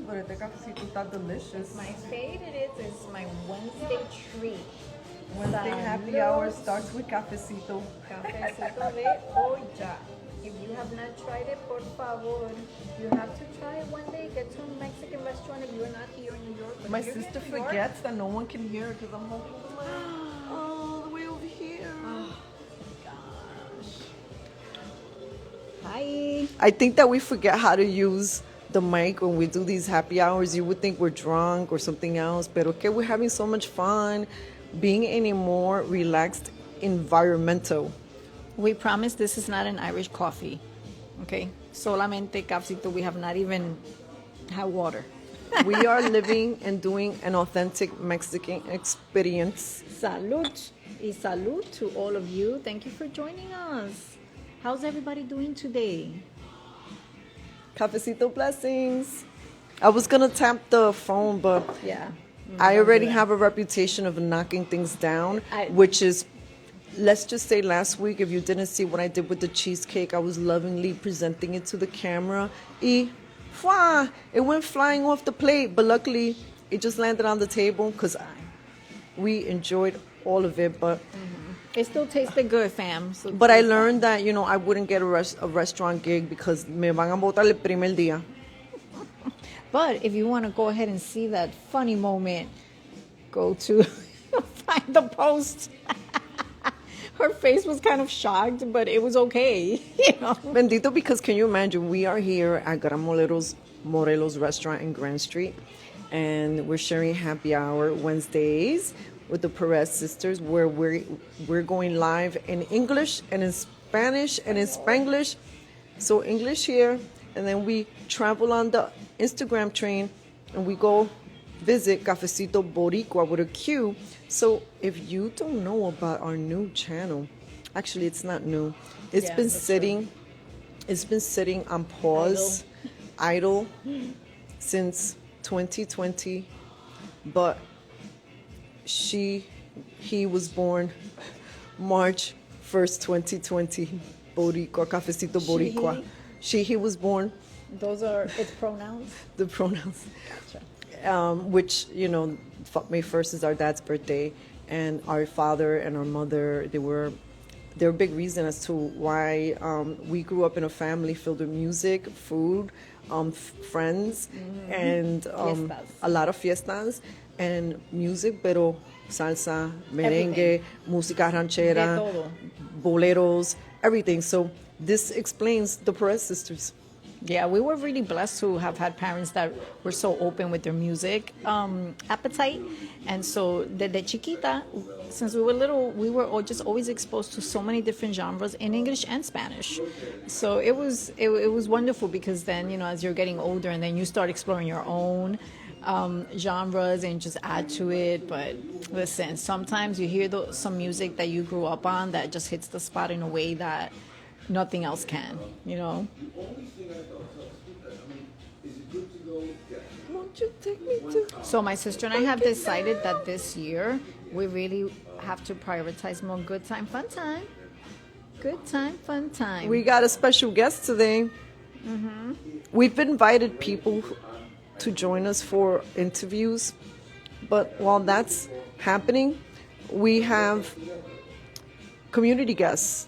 But este cafecito está delicious. My favorite is my Wednesday treat. Wednesday happy hour starts with cafecito. Cafecito de olla. If you have not tried it, por favor, you have to try it one day. Get to a Mexican restaurant if you're not here in New York. But My if you're sister in New York, forgets that no one can hear her because I'm holding the mic all the way over here. Hi. I think that we forget how to use the mic when we do these happy hours. You would think we're drunk or something else, but okay, we're having so much fun being in a more relaxed environmental. We promise this is not an Irish coffee. Okay? Solamente cafecito. We have not even had water. We are living and doing an authentic Mexican experience. Salud. Y salud to all of you. Thank you for joining us. How's everybody doing today? Cafecito blessings. I was gonna tap the phone, but Yeah. I already have a reputation of knocking things down, which is, let's just say last week, if you didn't see what I did with the cheesecake, I was lovingly presenting it to the camera. It went flying off the plate, but luckily it just landed on the table because we enjoyed all of it. But It still tasted good, fam. So but I learned that, I wouldn't get a restaurant gig because me van a botar el primer día. But if you want to go ahead and see that funny moment, go to find the post. Her face was kind of shocked, but it was okay. Bendito, because can you imagine? We are here at Gran Morelos restaurant in Grand Street, and we're sharing happy hour Wednesdays with the Perez sisters, where we're going live in English and in Spanish and in Spanglish. So English here, and then we travel on the Instagram train, and we go visit Cafecito Boricua with a Q. So if you don't know about our new channel, actually it's not new. It's been sitting. It's been sitting on pause, idle since 2020, but he was born March 1st, 2020. Boricua, Cafecito Boricua. He was born. Those are its pronouns? The pronouns. Gotcha. Which, May 1st is our dad's birthday, and our father and our mother, they're a big reason as to why we grew up in a family filled with music, food, friends, and a lot of fiestas and music, pero salsa, merengue, música ranchera, boleros, everything. So this explains the Perez sisters. Yeah, we were really blessed to have had parents that were so open with their music appetite. And so, desde chiquita, since we were little, we were just always exposed to so many different genres in English and Spanish. So it was wonderful, because then, as you're getting older and then you start exploring your own genres and just add to it. But listen, sometimes you hear some music that you grew up on that just hits the spot in a way that nothing else can, Won't you take me to? So my sister and I have decided that this year we really have to prioritize more good time, fun time. Good time, fun time. We got a special guest today. We've invited people to join us for interviews, but while that's happening, we have community guests.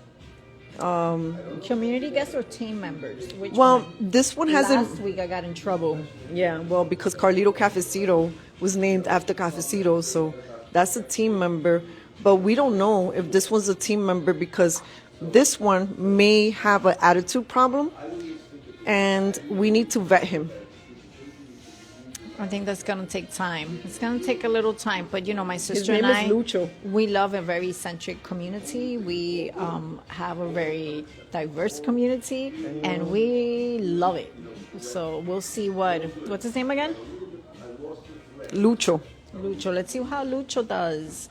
Community guests or team members? Which Well, one? this one hasn't. Last week I got in trouble. Yeah, well, because Carlito Cafecito was named after Cafecito, so that's a team member. But we don't know if this one's a team member, because this one may have an attitude problem, and we need to vet him. I think that's going to take time. It's going to take a little time. But, my sister name and is I, Lucho. we love a very eccentric community. We have a very diverse community, and we love it. So we'll see what's his name again? Lucho. Lucho. Let's see how Lucho does.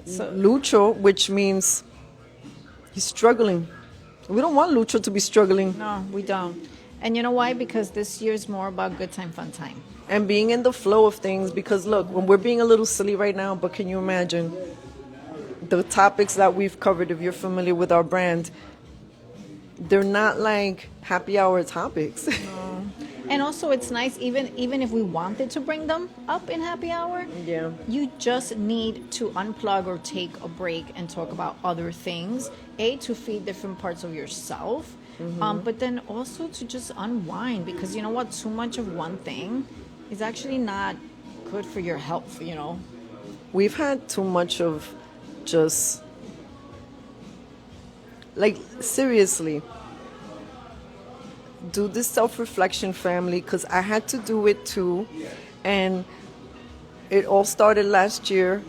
So, Lucho, which means he's struggling. We don't want Lucho to be struggling. no, we don't. And you know why? Because this year is more about good time, fun time. And being in the flow of things, because look, when we're being a little silly right now, but can you imagine the topics that we've covered? If you're familiar with our brand, they're not like happy hour topics. And also, it's nice even if we wanted to bring them up in happy hour. Yeah. You just need to unplug or take a break and talk about other things. To feed different parts of yourself, but then also to just unwind, because you know what? Too much of one thing is actually not good for your health. We've had too much of just, like, seriously, do this self-reflection, family, because I had to do it too. And it all started last year,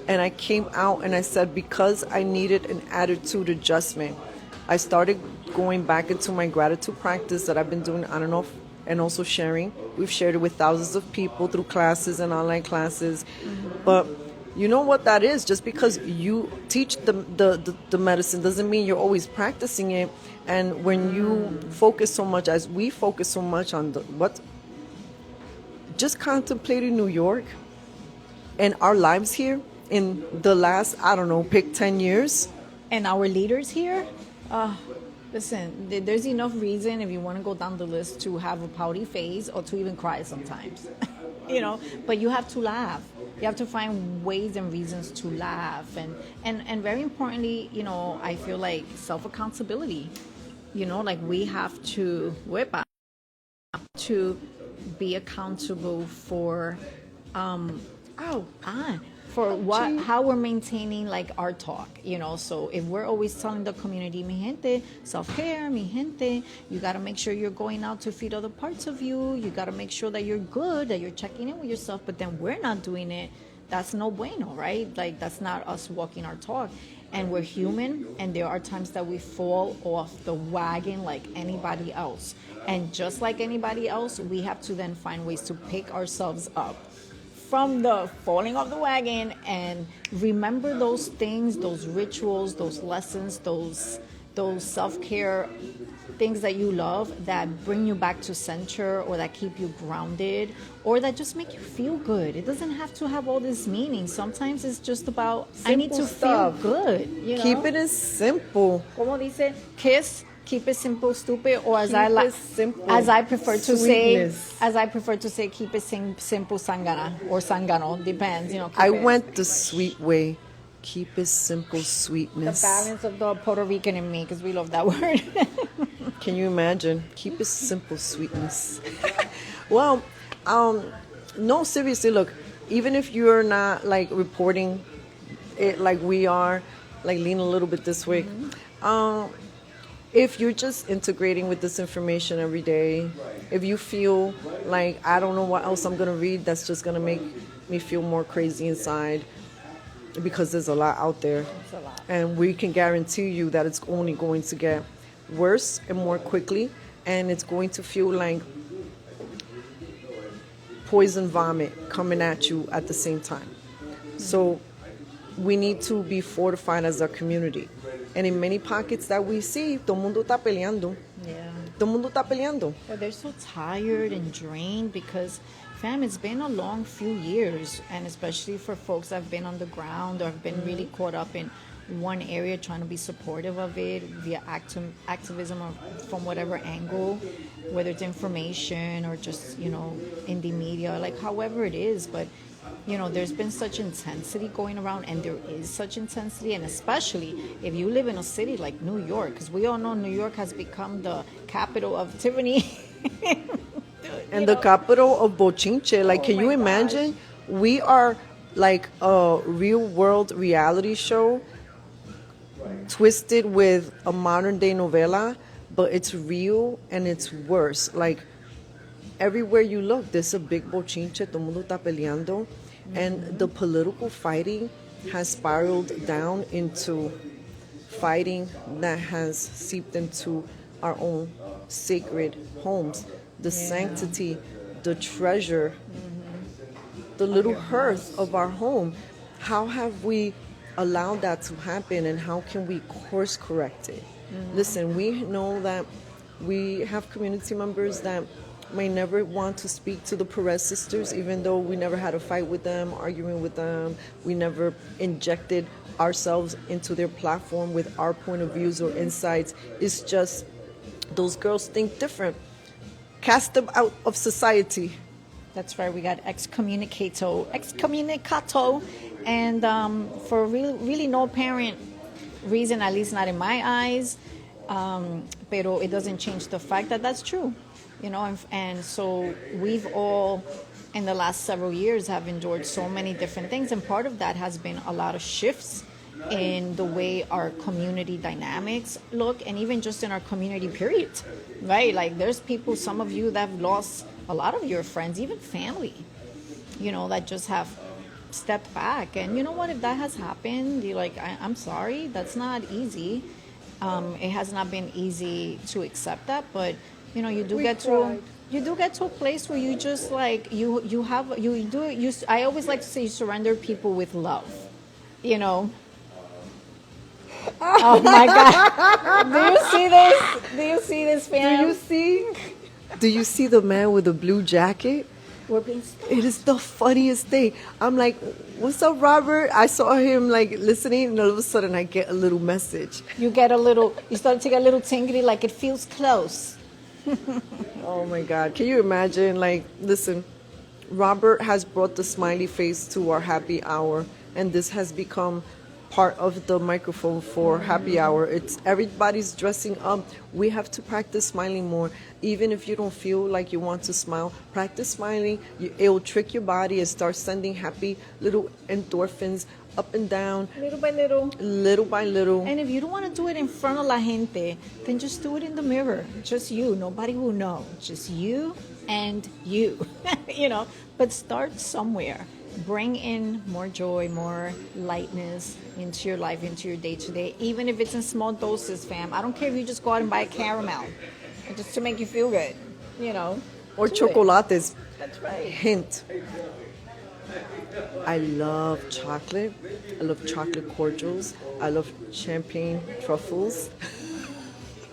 and I came out and I said, because I needed an attitude adjustment, I started going back into my gratitude practice that I've been doing on and off, and also sharing. We've shared it with thousands of people through classes and online classes. But you know what that is? Just because you teach the medicine doesn't mean you're always practicing it. And when you focus so much, as we focus so much on just contemplating New York and our lives here in the last, I don't know, pick 10 years. And our leaders here, listen, there's enough reason if you want to go down the list to have a pouty face or to even cry sometimes. But you have to laugh. You have to find ways and reasons to laugh. And very importantly, I feel like self-accountability. Like we have to be accountable for how we're maintaining like our talk. So if we're always telling the community, mi gente, self-care, mi gente, you got to make sure you're going out to feed other parts of you got to make sure that you're good, that you're checking in with yourself, but then we're not doing it. That's no bueno, right? Like that's not us walking our talk. And we're human, and there are times that we fall off the wagon like anybody else. And just like anybody else, we have to then find ways to pick ourselves up from the falling off the wagon and remember those things, those rituals, those lessons, those self-care things that you love that bring you back to center, or that keep you grounded, or that just make you feel good. It doesn't have to have all this meaning. Sometimes it's just about I need to feel good. Keep it as simple. Como dice, kiss, keep it simple, stupid, or as I prefer to say, keep it simple, sangana or sangano. Depends, I went the sweet way. Keep it simple, sweetness. The balance of the Puerto Rican in me, because we love that word. Can you imagine? Keep it simple, sweetness. Well, no, seriously, look, even if you're not like reporting it like we are, like lean a little bit this way, if you're just integrating with this information every day, if you feel like I don't know what else I'm going to read that's just going to make me feel more crazy inside, because there's a lot out there, and we can guarantee you that it's only going to get worse and more quickly, and it's going to feel like poison vomit coming at you at the same time. So we need to be fortified as a community. And in many pockets that we see, todo mundo está peleando. Yeah. Todo mundo está peleando. But they're so tired and drained because, fam, it's been a long few years, and especially for folks that have been on the ground or have been really caught up in one area trying to be supportive of it via activism or from whatever angle, whether it's information or just, in the media, like however it is. But, there's been such intensity going around, and there is such intensity, and especially if you live in a city like New York, because we all know New York has become the capital of Tiffany. And the capital of bochinche. Like, can you imagine? Gosh. We are like a real world reality show twisted with a modern day novela, but it's real and it's worse. Like, everywhere you look, there's a big bochinche, todo mundo está peleando, and the political fighting has spiraled down into fighting that has seeped into our own sacred homes. The sanctity, the treasure, the little hearth of our home. How have we allowed that to happen, and how can we course correct it? Listen, we know that we have community members that may never want to speak to the Perez sisters, even though we never had a fight with them, arguing with them. We never injected ourselves into their platform with our point of views or insights. It's just those girls think different. cast them out of society. That's right. We got excommunicato, and for really no apparent reason, at least not in my eyes. Pero it doesn't change the fact that that's true, you know. And so we've all, in the last several years, have endured so many different things, and part of that has been a lot of shifts in the way our community dynamics look, and even just in our community period, right? Like there's people, some of you that have lost a lot of your friends, even family, you know, that just have stepped back. And you know what, if that has happened, you're like, I'm sorry, that's not easy. It has not been easy to accept that, but you know, you do get to a place where you just like I always like to say you surrender people with love, you know. Oh my God! Do you see this? Do you see this, fam? Do you see the man with the blue jacket? It is the funniest thing. I'm like, what's up, Robert? I saw him like listening, and all of a sudden I get a little message. You start to get a little tingly, like it feels close. Oh my God. Can you imagine? Like, listen, Robert has brought the smiley face to our happy hour, and this has become part of the microphone for happy hour. It's everybody's dressing up. We have to practice smiling more. Even if you don't feel like you want to smile, practice smiling. It'll trick your body and start sending happy little endorphins up and down. Little by little. Little by little. And if you don't want to do it in front of la gente, then just do it in the mirror. Just you. Nobody will know. Just you and you. You know, but start somewhere. Bring in more joy, more lightness into your life, into your day-to-day, even if it's in small doses, fam. I don't care if you just go out and buy a caramel just to make you feel good, you know. Or chocolates. That's right. Hint. I love chocolate. I love chocolate cordials. I love champagne truffles.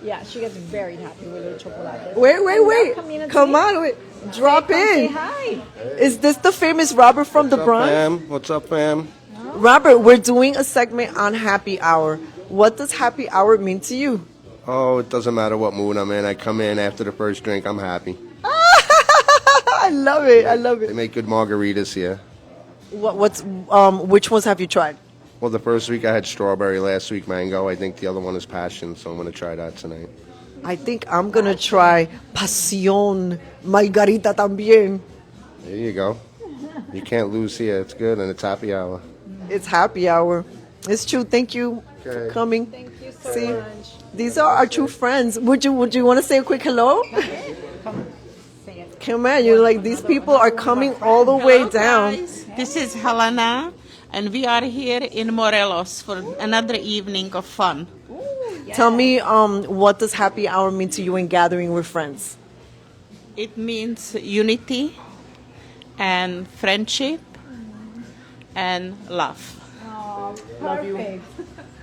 Yeah, she gets very happy with her chocolate. Wait. Come on, wait. Drop Say in. hi. Is this the famous Robert from the Bronx? What's up, fam? Robert, we're doing a segment on happy hour. What does happy hour mean to you? Oh, it doesn't matter what mood I'm in. I come in after the first drink, I'm happy. I love it. They make good margaritas here. Which ones have you tried? Well, the first week I had strawberry, last week mango. I think the other one is passion, so I'm going to try that tonight. I think I'm gonna try Pasión Margarita también. There you go. You can't lose here. It's good, and it's happy hour. It's happy hour. It's true. Thank you for coming. Thank you so much. These are our true friends. Would you want to say a quick hello? Come say it. Come on, you're like, these people are coming all the way Hello, down. guys. This is Helena, and we are here in Morelos for another evening of fun. Tell me, what does happy hour mean to you in gathering with friends? It means unity and friendship and love. Oh, perfect.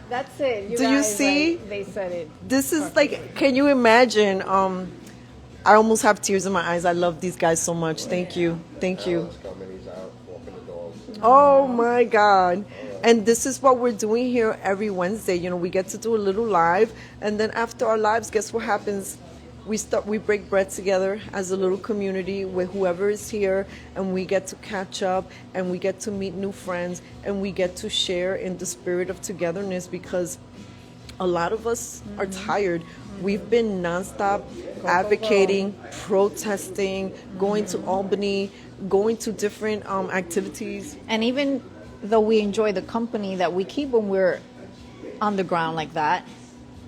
That's it. Do you see? They said it. This is like, can you imagine? I almost have tears in my eyes. I love these guys so much. Thank you. Thank you. Oh my God. And this is what we're doing here every Wednesday. You know, we get to do a little live, and then after our lives, guess what happens? We break bread together as a little community with whoever is here, and we get to catch up, and we get to meet new friends, and we get to share in the spirit of togetherness, because a lot of us are tired. We've been nonstop advocating, protesting, going to Albany, going to different activities. And even though we enjoy the company that we keep when we're on the ground like that,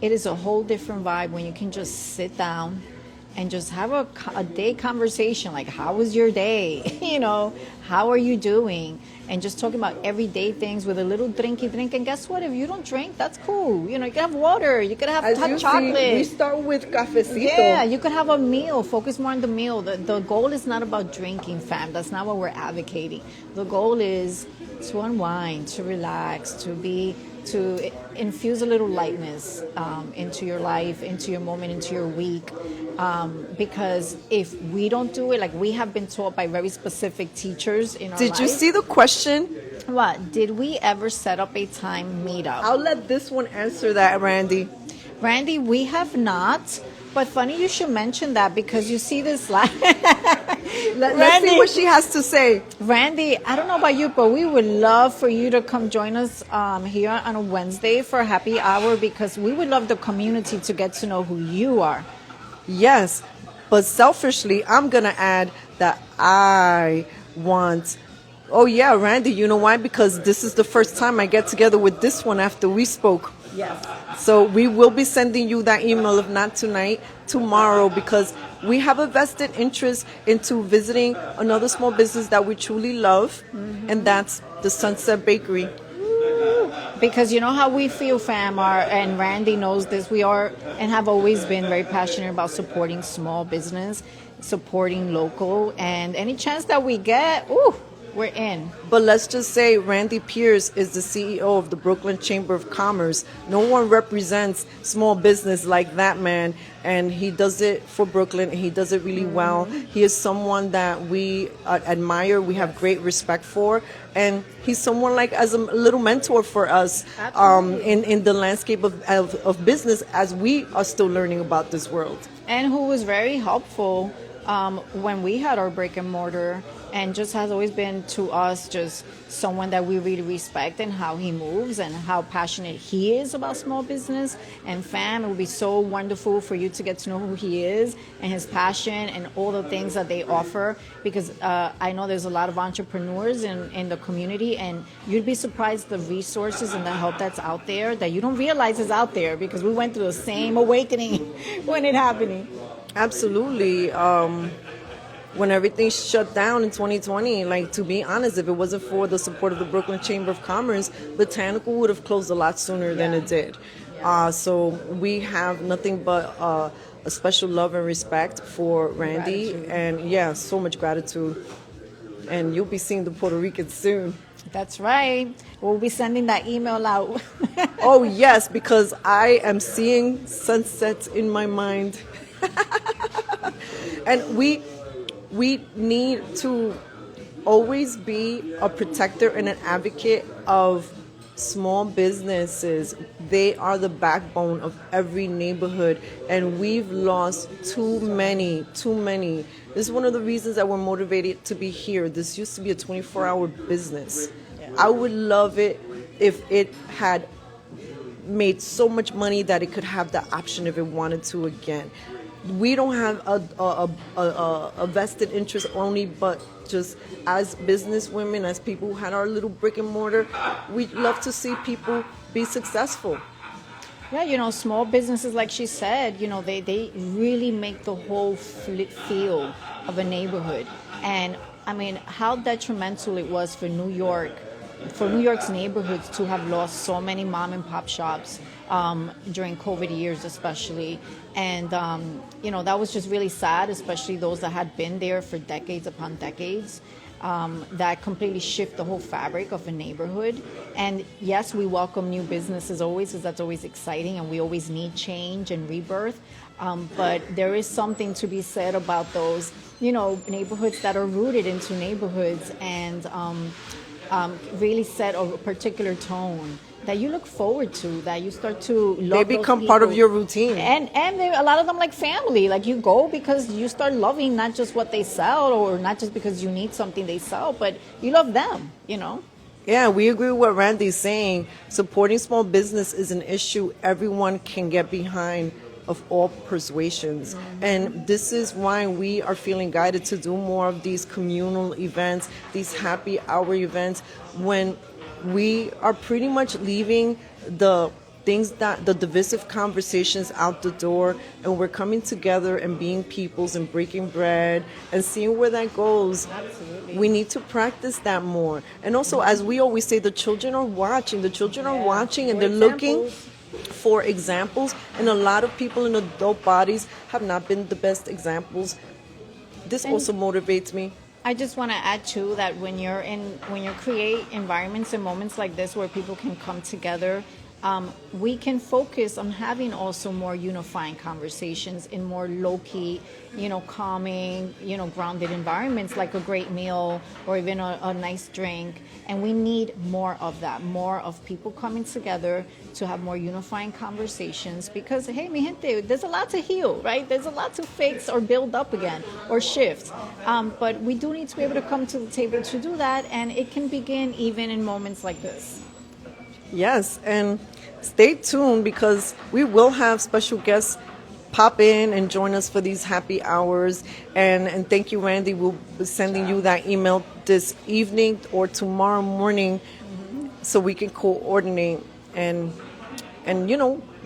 it is a whole different vibe when you can just sit down and just have a day conversation, like, how was your day? You know, how are you doing? And just talking about everyday things with a little drinky drink. And guess what? If you don't drink, that's cool. You know, you can have water. You can have hot chocolate. See, we start with cafecito. Yeah, you could have a meal. Focus more on the meal. The goal is not about drinking, fam. That's not what we're advocating. The goal is to unwind, to relax, to infuse a little lightness into your life, into your moment, into your week. Because if we don't do it, like we have been taught by very specific teachers in our life. Did you see the question? What? Did we ever set up a time meetup? I'll let this one answer that, Randy. Randy, we have not. But funny you should mention that because you see this Let's see what she has to say. Randy, I don't know about you, but we would love for you to come join us here on a Wednesday for happy hour because we would love the community to get to know who you are. Yes, but selfishly, I'm going to add that I want. Oh, yeah, Randy, you know why? Because this is the first time I get together with this one after we spoke. Yes. So we will be sending you that email, if not tonight, tomorrow, because we have a vested interest into visiting another small business that we truly love, and that's the Sunset Bakery. Because you know how we feel, fam, and Randy knows this. We are and have always been very passionate about supporting small business, supporting local, and any chance that we get, we're in. But let's just say Randy Pierce is the CEO of the Brooklyn Chamber of Commerce. No one represents small business like that man, and he does it for Brooklyn, and he does it really well. He is someone that we admire, we have great respect for, and he's someone like as a little mentor for us in the landscape of business as we are still learning about this world. And who was very helpful when we had our brick and mortar, and just has always been to us just someone that we really respect and how he moves and how passionate he is about small business. And fam, it would be so wonderful for you to get to know who he is and his passion and all the things that they offer, because I know there's a lot of entrepreneurs in the community, and you'd be surprised the resources and the help that's out there that you don't realize is out there, because we went through the same awakening when it happened. Absolutely. When everything shut down in 2020, like, to be honest, if it wasn't for the support of the Brooklyn Chamber of Commerce, Botanical would have closed a lot sooner than it did. So we have nothing but a special love and respect for Randy, and so much gratitude. And you'll be seeing the Puerto Ricans soon. That's right. We'll be sending that email out. Oh, yes, because I am seeing sunsets in my mind. And we need to always be a protector and an advocate of small businesses. They are the backbone of every neighborhood, and we've lost too many. This is one of the reasons that we're motivated to be here. This used to be a 24-hour business. I would love it if it had made so much money that it could have the option if it wanted to again. We don't have a vested interest only, but just as business women, as people who had our little brick and mortar, we love to see people be successful. Yeah, small businesses, like she said, they really make the whole feel of a neighborhood. And I mean, how detrimental it was for New York's neighborhoods to have lost so many mom and pop shops during COVID years especially. And, that was just really sad, especially those that had been there for decades upon decades. That completely shift the whole fabric of a neighborhood. And yes, we welcome new businesses always, because that's always exciting, and we always need change and rebirth. But there is something to be said about those, neighborhoods that are rooted into neighborhoods and really set a particular tone that you look forward to, that you start to love. They become part of your routine. And a lot of them like family. Like, you go because you start loving not just what they sell, or not just because you need something they sell, but you love them, Yeah, we agree with what Randy's saying. Supporting small business is an issue everyone can get behind, of all persuasions. And this is why we are feeling guided to do more of these communal events, these happy hour events, when we are pretty much leaving the divisive conversations out the door, and we're coming together and being peoples and breaking bread and seeing where that goes. Absolutely. We need to practice that more. And also, as we always say, the children are watching. The children are watching, and they're looking for examples. And a lot of people in adult bodies have not been the best examples. This also motivates me. I just want to add too that when you create environments and moments like this where people can come together, we can focus on having also more unifying conversations in more low-key, calming, grounded environments, like a great meal or even a nice drink. And we need more of that, more of people coming together to have more unifying conversations, because, hey, mi gente, there's a lot to heal, right? There's a lot to fix or build up again or shift. But we do need to be able to come to the table to do that, and it can begin even in moments like this. Yes, and stay tuned because we will have special guests pop in and join us for these happy hours. And thank you, Randy. We'll be sending you that email this evening or tomorrow morning so we can coordinate. And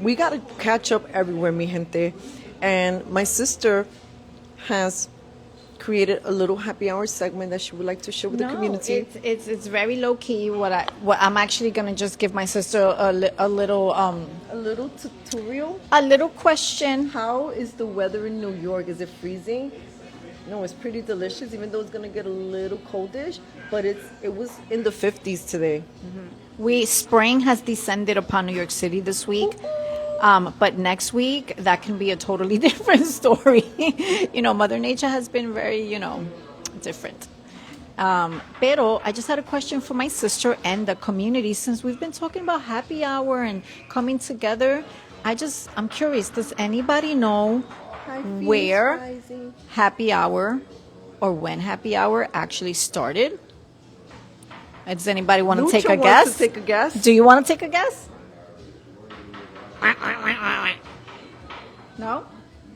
we got to catch up everywhere, mi gente. And my sister has created a little happy hour segment that she would like to share with the community. It's very low key. What I'm actually gonna just give my sister a little A little tutorial. a little question. How is the weather in New York? Is it freezing? No, it's pretty delicious, even though it's gonna get a little coldish. But it was in the 50s today. Spring has descended upon New York City this week. But next week, that can be a totally different story. Mother Nature has been very, different. Pero I just had a question for my sister and the community. Since we've been talking about happy hour and coming together, I'm curious, does anybody know where happy hour or when happy hour actually started? Does anybody want to take a guess? Wants to take a guess? Do you want to take a guess? No?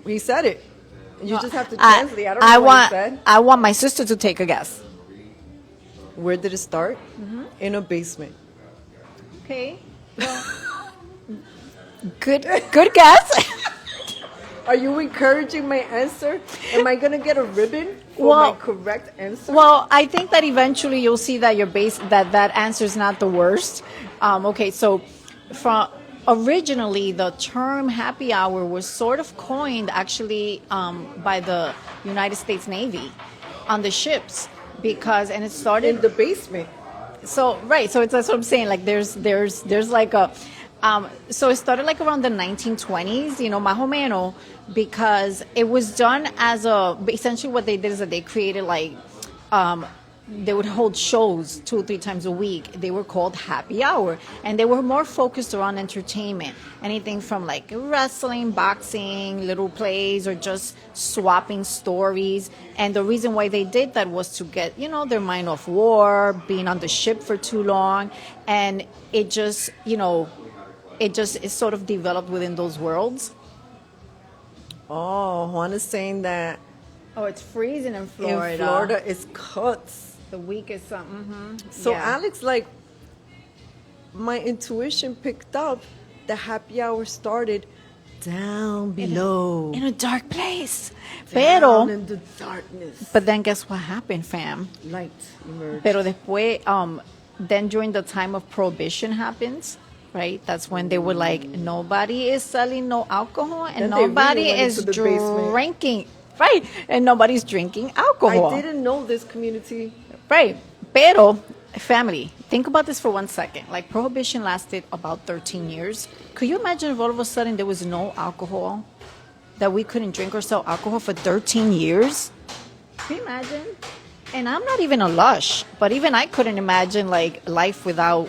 He said it. You just have to translate. I don't know what he said. I want my sister to take a guess. Where did it start? In a basement. Okay. Well, good guess. Are you encouraging my answer? Am I gonna get a ribbon for my correct answer? Well, I think that eventually you'll see that that answer is not the worst. Okay, so originally the term happy hour was sort of coined actually by the United States Navy on the ships, and it started in the basement. So that's what I'm saying. Like there's like a so it started like around the 1920s, más o menos, because it was done as essentially what they did is that they created like they would hold shows 2 or 3 times a week. They were called happy hour, and they were more focused around entertainment, anything from like wrestling, boxing, little plays, or just swapping stories. And the reason why they did that was to get their mind off war, being on the ship for too long, and it just it sort of developed within those worlds. Oh, Juan is saying that Oh, it's freezing in Florida. in Florida it's cuts. The week is something. So Alex, like, my intuition picked up the happy hour started down below. in a dark place. Down in the darkness. But then guess what happened, fam? Light emerged. Pero después, then during the time of prohibition happens, right? That's when they were like, nobody is selling no alcohol and Then they really nobody went is into the basement. drinking. Right. And nobody's drinking alcohol. I didn't know this community. Right. Pero, family, think about this for 1 second. Like, prohibition lasted about 13 years. Could you imagine if all of a sudden there was no alcohol? That we couldn't drink or sell alcohol for 13 years? Can you imagine? And I'm not even a lush, but even I couldn't imagine, like, life without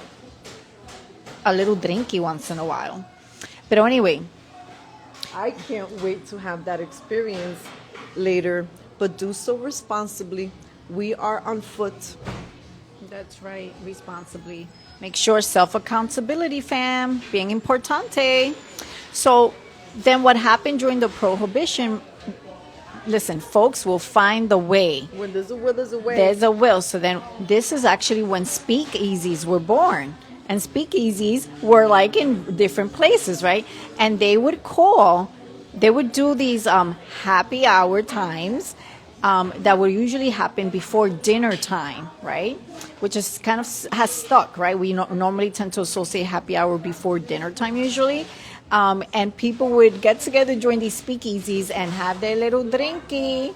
a little drinky once in a while. But anyway. I can't wait to have that experience later, but do so responsibly. We are on foot. That's right, responsibly. Make sure self-accountability, fam, being importante. So then what happened during the prohibition, listen, folks will find the way. When there's a will, there's a way. There's a will. So then this is actually when speakeasies were born. And speakeasies were like in different places, right? And they would do these happy hour times that would usually happen before dinner time, right? Which is kind of has stuck, right? We normally tend to associate happy hour before dinner time usually. And people would get together during these speakeasies and have their little drinky,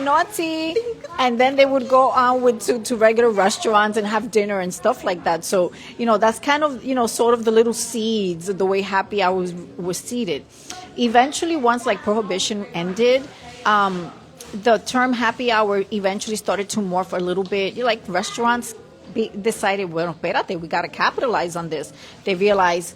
naughty. And then they would go on to regular restaurants and have dinner and stuff like that. So, that's kind of, sort of the little seeds of the way happy hour was seeded. Eventually, once like prohibition ended, the term happy hour eventually started to morph a little bit. Like restaurants decided, well, espérate, we got to capitalize on this. They realized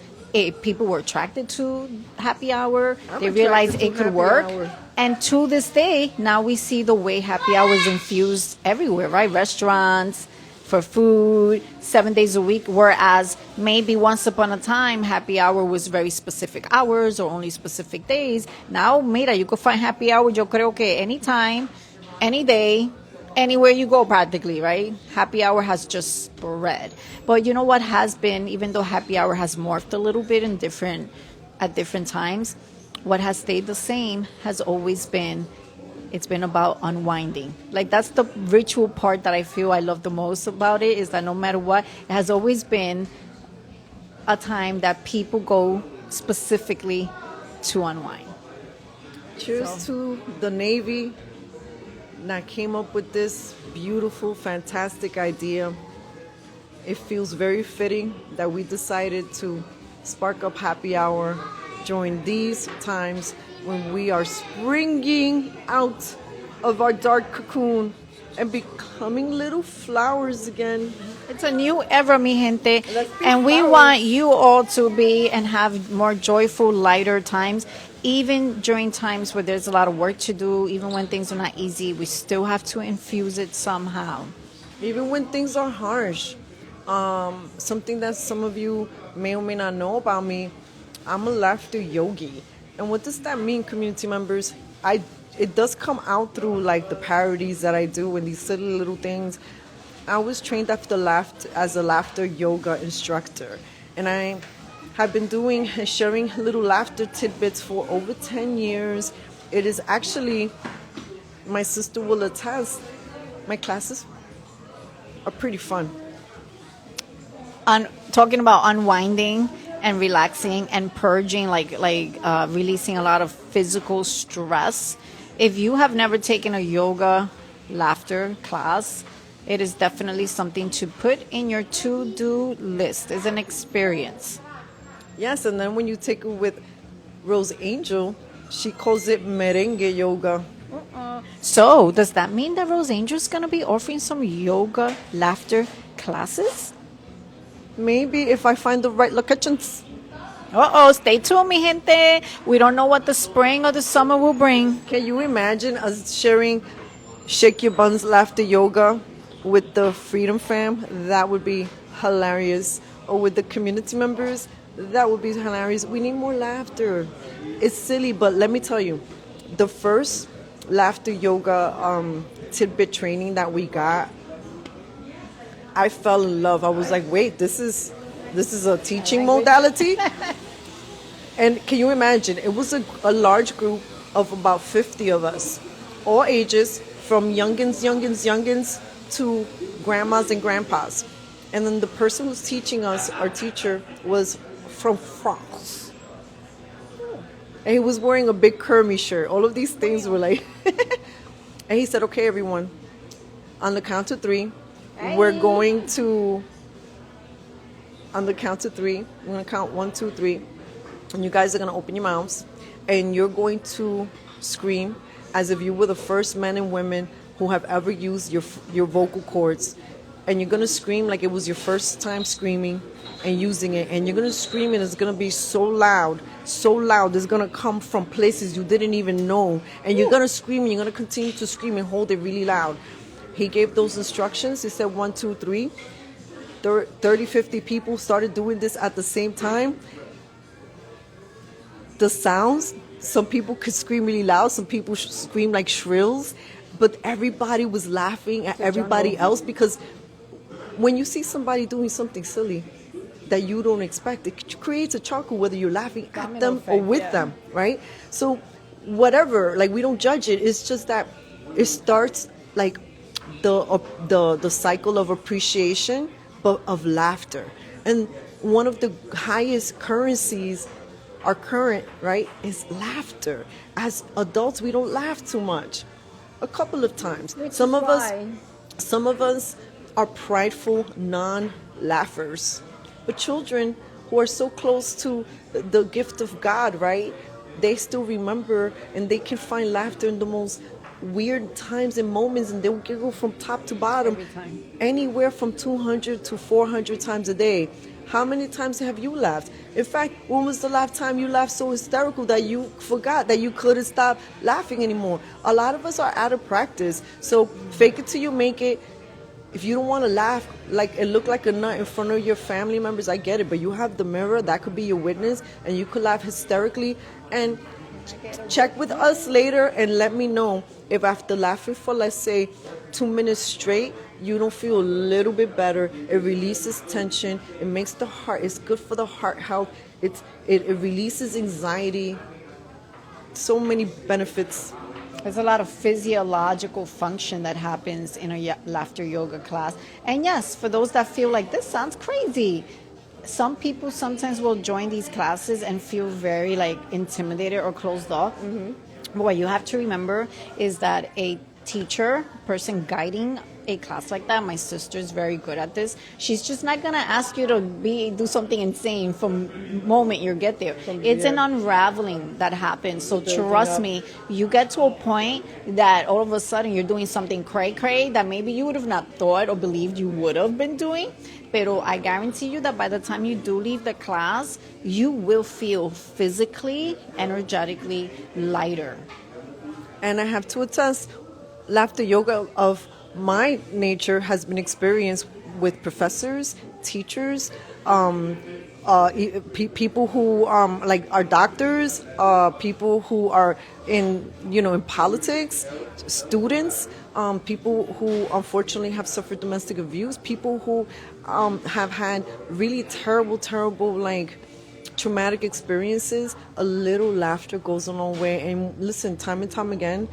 people were attracted to happy hour. They realized it could work. And to this day, now we see the way happy hour is infused everywhere, right? Restaurants, for food, 7 days a week, whereas maybe once upon a time, happy hour was very specific hours or only specific days. Now, mira, you can find happy hour, yo creo que anytime, any day, anywhere you go practically, right? Happy hour has just spread. But you know what has been, even though happy hour has morphed a little bit at different times, what has stayed the same has always been, it's been about unwinding. Like that's the ritual part that I feel I love the most about it, is that no matter what, it has always been a time that people go specifically to unwind. Cheers to the Navy that came up with this beautiful, fantastic idea. It feels very fitting that we decided to spark up happy hour during these times when we are springing out of our dark cocoon and becoming little flowers again. It's a new era, mi gente. And we flowers. want you all to be and have more joyful, lighter times. Even during times where there's a lot of work to do, even when things are not easy, we still have to infuse it somehow. Even when things are harsh. Something that some of you may or may not know about me, I'm a laughter yogi. And what does that mean, community members? It does come out through like the parodies that I do and these silly little things. I was trained as a laughter yoga instructor. And I have been doing and sharing little laughter tidbits for over 10 years. It is actually, my sister will attest, my classes are pretty fun. Talking about unwinding and relaxing and purging, like releasing a lot of physical stress. If you have never taken a yoga laughter class, it is definitely something to put in your to-do list. It's an experience. Yes, and then when you take it with Rose Angel, she calls it merengue yoga. So, does that mean that Rose Angel's going to be offering some yoga laughter classes? Maybe if I find the right locations. Stay tuned, mi gente. We don't know what the spring or the summer will bring. Can you imagine us sharing Shake Your Buns Laughter Yoga with the Freedom Fam? That would be hilarious. Or with the community members? That would be hilarious. We need more laughter. It's silly, but let me tell you, the first laughter yoga tidbit training that we got, I fell in love. I was like, wait, this is a teaching modality? And can you imagine? It was a large group of about 50 of us, all ages, from youngins to grandmas and grandpas. And then the person who's teaching us, our teacher, was from France. And he was wearing a big Kermie shirt. All of these things were like... And he said, okay, everyone, on the count of three, we're going to... On the count of three, I'm going to count 1, 2, 3. And you guys are going to open your mouths. And you're going to scream as if you were the first men and women who have ever used your vocal cords. And you're going to scream like it was your first time screaming and using it. And you're going to scream and it's going to be so loud. It's going to come from places you didn't even know. And you're going to scream and you're going to continue to scream and hold it really loud. He gave those instructions. He said 1, 2, 3. 30, 50 people started doing this at the same time. The sounds, some people could scream really loud. Some people scream like shrills. But everybody was laughing at everybody else, because when you see somebody doing something silly that you don't expect, it creates a chuckle whether you're laughing at them or with them, right? So whatever, like we don't judge it. It's just that it starts like the cycle of appreciation, but of laughter. And one of the highest currencies, our current, right, is laughter. As adults, we don't laugh too much. A couple of times. Some of us are prideful non-laughers. But children who are so close to the gift of God, right? They still remember and they can find laughter in the most weird times and moments, and they'll giggle from top to bottom. Every time. Anywhere from 200 to 400 times a day. How many times have you laughed? In fact, when was the last time you laughed so hysterical that you forgot that you couldn't stop laughing anymore? A lot of us are out of practice. So fake it till you make it. If you don't want to laugh like it look like a nut in front of your family members, I get it. But you have the mirror, that could be your witness, and you could laugh hysterically. And check with us later and let me know if after laughing for, let's say, 2 minutes straight, you don't feel a little bit better. It releases tension. It makes the heart, it's good for the heart health. It releases anxiety. So many benefits. There's a lot of physiological function that happens in a laughter yoga class. And yes, for those that feel like this sounds crazy, some people sometimes will join these classes and feel very like intimidated or closed off. But what you have to remember is that a teacher, person guiding a class like that, my sister's very good at this. She's just not gonna ask you to do something insane from moment you get there. It's an unraveling that happens. So trust me, you get to a point that all of a sudden you're doing something cray that maybe you would have not thought or believed you would have been doing. Pero I guarantee you that by the time you do leave the class, you will feel physically, energetically lighter. And I have to attest, laughter yoga of my nature has been experienced with professors, teachers, people who like are doctors, people who are in politics, students, people who unfortunately have suffered domestic abuse, people who have had really terrible like traumatic experiences. A little laughter goes a long way. And listen, time and time again,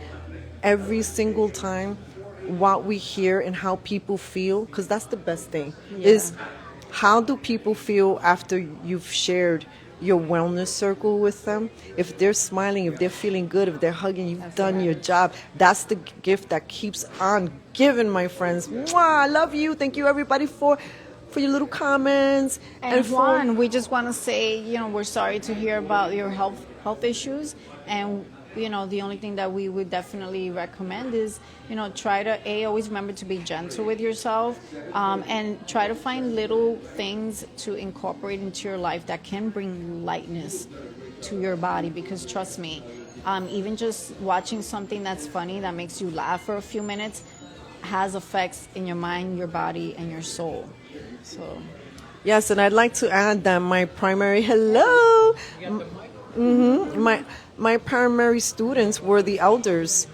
every single time, what we hear and how people feel, because that's the best thing, is how do people feel after you've shared your wellness circle with them? If they're smiling, if they're feeling good, if they're hugging, you've done your job. That's the gift that keeps on giving, my friends. Mwah, I love you. Thank you, everybody, for your little comments. And Juan, we just want to say, we're sorry to hear about your health issues. And the only thing that we would definitely recommend is, try to always remember to be gentle with yourself, and try to find little things to incorporate into your life that can bring lightness to your body. Because trust me, even just watching something that's funny that makes you laugh for a few minutes has effects in your mind, your body, and your soul. So. Yes, and I'd like to add that my primary my primary students were the elders,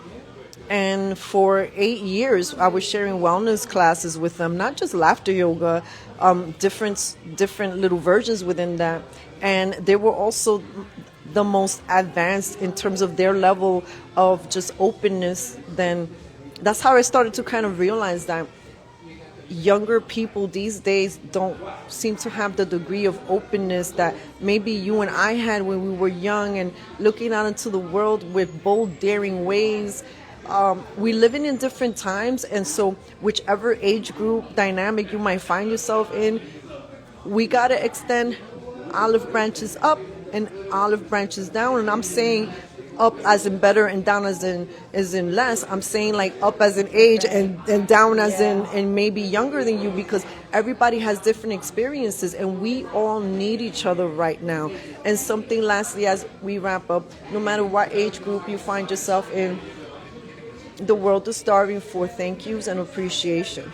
and for 8 years I was sharing wellness classes with them, not just laughter yoga, different little versions within that, and they were also the most advanced in terms of their level of just openness. Then that's how I started to kind of realize that younger people these days don't seem to have the degree of openness that maybe you and I had when we were young and looking out into the world with bold, daring ways. We living in different times, and so whichever age group dynamic you might find yourself in, we got to extend olive branches up and olive branches down. And I'm saying up as in better and down as in less. I'm saying like up as in age and down as in maybe younger than you, because everybody has different experiences and we all need each other right now. And something lastly as we wrap up, no matter what age group you find yourself in, the world is starving for thank yous and appreciation.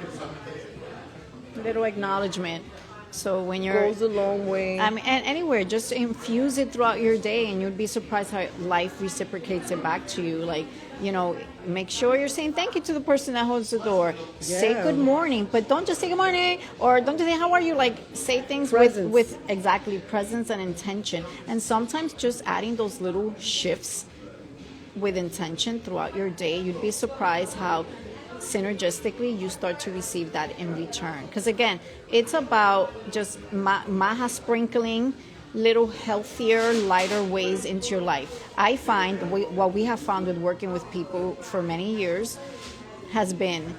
Little acknowledgement. So when you're Goes a long way. and anywhere, just infuse it throughout your day, and you'd be surprised how life reciprocates it back to you. Like, make sure you're saying thank you to the person that holds the door. Say good morning, but don't just say good morning, or don't just say how are you. Like, say things with exactly presence and intention. And sometimes just adding those little shifts with intention throughout your day, you'd be surprised how synergistically you start to receive that in return. Because again, it's about just maha sprinkling little healthier, lighter ways into your life. I find what we have found with working with people for many years has been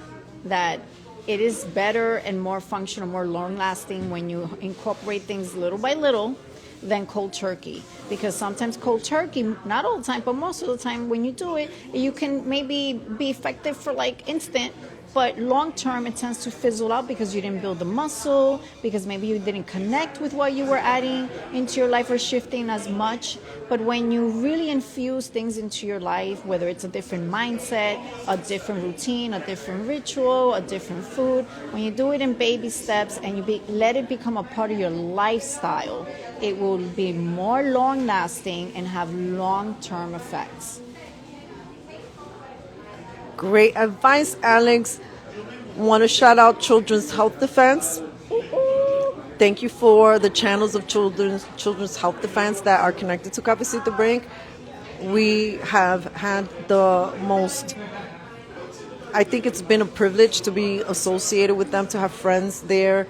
that it is better and more functional, more long-lasting when you incorporate things little by little than cold turkey. Because sometimes cold turkey, not all the time, but most of the time when you do it, you can maybe be effective for like instant, but long term it tends to fizzle out because you didn't build the muscle, because maybe you didn't connect with what you were adding into your life or shifting as much. But when you really infuse things into your life, whether it's a different mindset, a different routine, a different ritual, a different food, when you do it in baby steps and you let it become a part of your lifestyle, it will be more long lasting and have long term effects. Great advice, Alex. Want to shout out Children's Health Defense. Thank you for the channels of Children's Health Defense that are connected to Cafecito Break. We have had the most, I think it's been a privilege to be associated with them, to have friends there.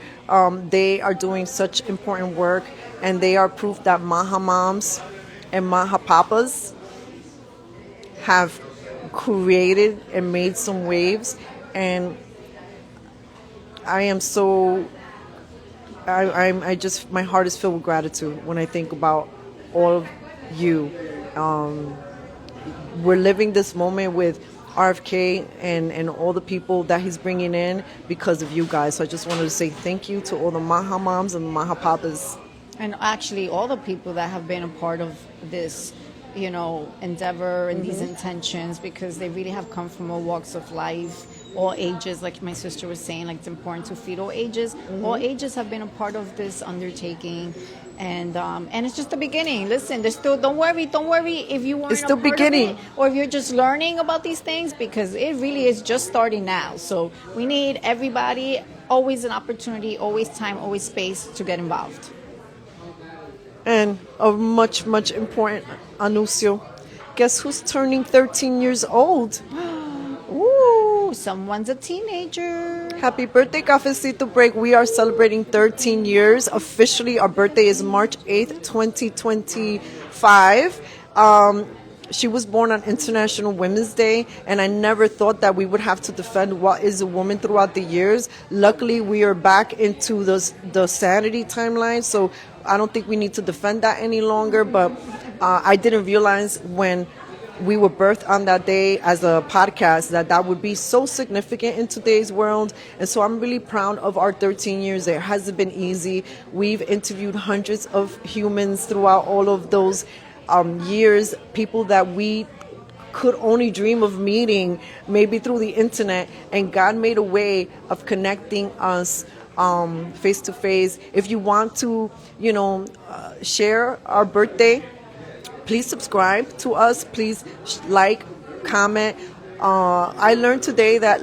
They are doing such important work, and they are proof that Maha Moms and Maha Papas have created and made some waves. And I am so, I just, my heart is filled with gratitude when I think about all of you. We're living this moment with RFK and all the people that he's bringing in because of you guys. So I just wanted to say thank you to all the Maha Moms and the Maha Papas. And actually all the people that have been a part of this, you know, endeavor and these intentions, because they really have come from all walks of life, all ages. Like my sister was saying, like it's important to feed all ages. All ages have been a part of this undertaking, and it's just the beginning. Listen, there's still, don't worry if you weren't It's still a part beginning. of it, or if you're just learning about these things, because it really is just starting now. So we need everybody, always an opportunity, always time, always space to get involved. And a much, much important anuncio. Guess who's turning 13 years old? Ooh, someone's a teenager. Happy birthday, Cafecito Break. We are celebrating 13 years. Officially, our birthday is March 8th, 2025. She was born on International Women's Day, and I never thought that we would have to defend what is a woman throughout the years. Luckily, we are back into the sanity timeline, so I don't think we need to defend that any longer. But I didn't realize when we were birthed on that day as a podcast that would be so significant in today's world. And so I'm really proud of our 13 years. It hasn't been easy. We've interviewed hundreds of humans throughout all of those years, people that we could only dream of meeting, maybe through the internet, and God made a way of connecting us face to face. If you want to, share our birthday, please subscribe to us. Please like, comment. I learned today that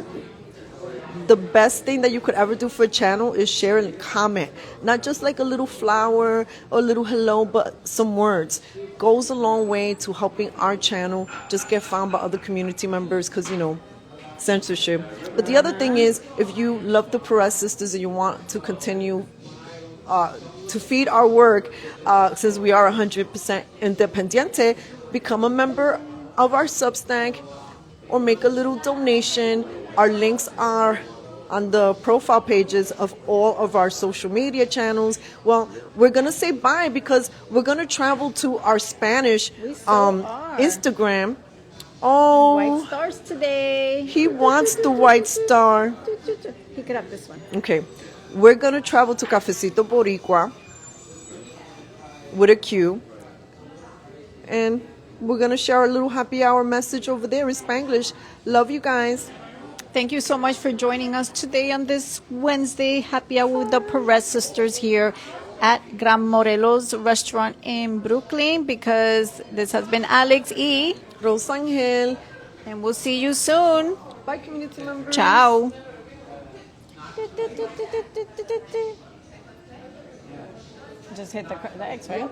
the best thing that you could ever do for a channel is share and comment. Not just like a little flower or a little hello, but some words. Goes a long way to helping our channel just get found by other community members, because, censorship. But the other thing is, if you love the Perez sisters and you want to continue to feed our work, since we are 100% independiente, become a member of our Substack or make a little donation. Our links are on the profile pages of all of our social media channels. Well, we're going to say bye because we're going to travel to our Spanish Instagram. Oh, White stars today. He wants the white star. He could have this one. Okay. We're going to travel to Cafecito Boricua with a Q. And we're going to share our little happy hour message over there in Spanglish. Love you guys. Thank you so much for joining us today on this Wednesday happy hour with the Perez sisters here at Gran Morelos restaurant in Brooklyn, because this has been Alex E. Rosangel. And we'll see you soon. Bye, community members. Ciao. Just hit the X, right?